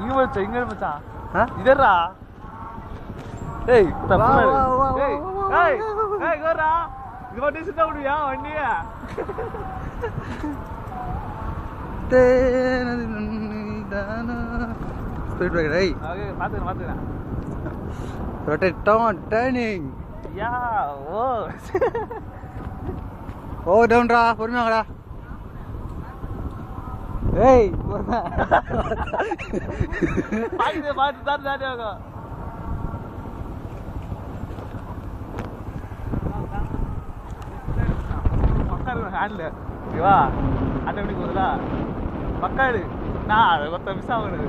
இங்க மச்சான் இங்க மச்சான் இதரா ஏய் தப்பு ஏய் ஏய் ஏய் கோரா இது வந்து சுத்த முடியா வண்டியா ஸ்பீட் பிரேக்கர் ஏய் ஓகே பாத்துறேன் ரொட்டேட் டர்னிங் யா ஓ டவுன்டா பொறுமையாங்கடா ஏய் பாத்து தானே ஹேண்ட்ல ஓகேவா ஆட்டோமேட்டிக் போகுதுல பக்கா எடு நான் கொத்த மிஸ் ஆகுது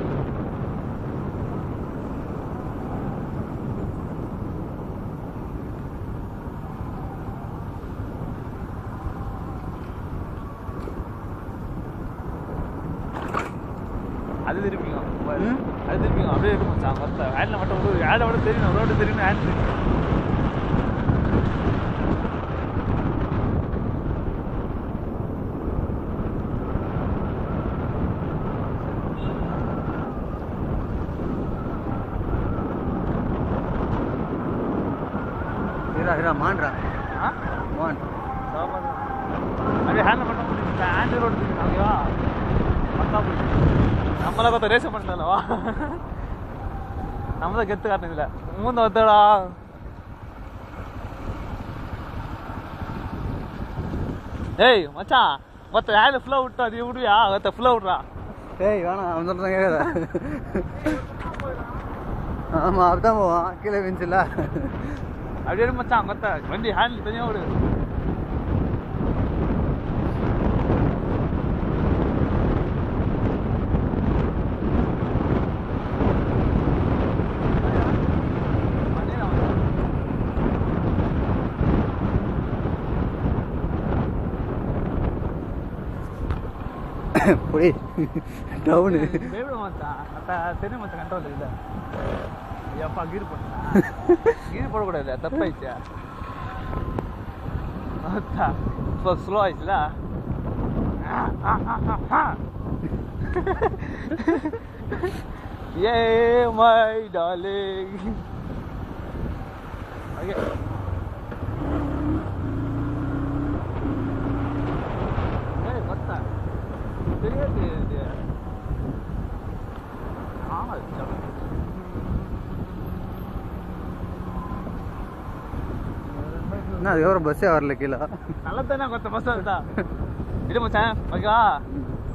அது திருப்பிங்க அப்படியே இருக்கும் மச்சான் மொத்த ஹேண்டில் மட்டும் ஒரு ஹேண்டை மட்டும் தெரியணும் ரோடு தெரியணும் ஹேண்ட் தெரியும் மான்றா அப்படியே ஹேண்டில் மட்டும் முடியும் ஹேண்ட் ரோடு தெரியும் ஓகேவா பக்கா போயிடுச்சு நம்மள கொத்த ரேஸ் பண்ணிட்டோம்லவா நம்ம தான் கெத்து காட்டினதில்ல மூந்த வத்தடா ஏய் மச்சான் மொத்த ஹேண்ட் ஃபுல்லாக விட்டா நீ விடுவியா மொத்த ஃபுல்லாக விட்றா ஏய் வேணாம் அவன் சொல்கிறேன் கேட்குறா ஆமாம் அப்படிதான் போவான் கீழே விஞ்சில்ல அப்படியே மச்சான் மொத்த வண்டி ஹேண்டில் தனியாக விடு புடி டவுனு பயப்பட மாட்டான் அதான் தெரியும் மச்சான் கண்ட்ரோல் இல்லை எப்பா கீர் பண்ணா கீர் போடக்கூடாது தப்பாயிடுச்சா இப்போ ஸ்லோ ஆயிடுச்சுல ஏ மை டார்லிங் ஓகே தெரியாது ஆமா என்ன அதுக்கப்புறம் பஸ்ஸே வரல கீழே நல்லா தானே கொத்த பஸ் வருதா இது மச்சான் ஓகேவா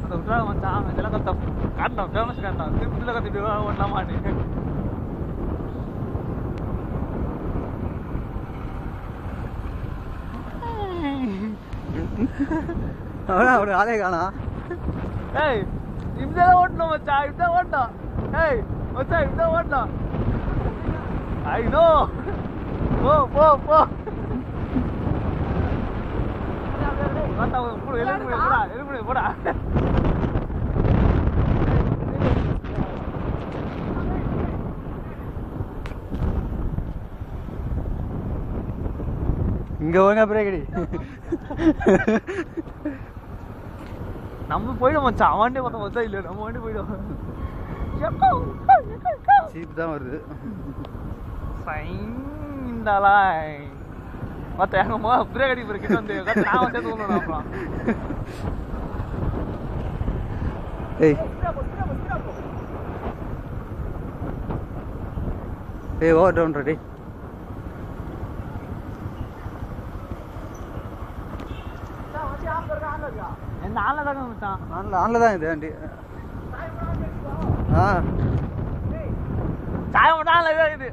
அந்த விட்றா மச்சான் இதெல்லாம் கொத்த காட்டணும் ஃபேமஸ் காட்டணும் திருப்பதியில் கத்திட்டு ஒன்றாமான்னு அவனை ஆளே காணா ஏய் இப்படிதான் ஓட்டணும் மச்சான் இப்படிதான் ஓட்டணும் ஏய் மச்சான் இப்படிதான் ஓட்டணும் ஐ நோ போ போ போ எழுப்புடு போடா இங்க வாங்க பிரேக்கடி நம்ம போயிடும் மச்சான் அவன் வண்டி பார்த்தா மொத்தம் இல்லை நம்ம வண்டி போயிடும் சீப் தான் வருது சைந்தாலா மற்ற எங்க பிரேக் அடி கிட்ட வந்து நான் வந்து சேர்த்து அப்புறம் ஏய் ஏய் ஓவர் டவுன் ரெடி ஆன்ல தான் இது வண்டி சாய மட்டும் இது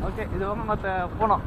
ஓகே இது வந்து மற்ற போனோம்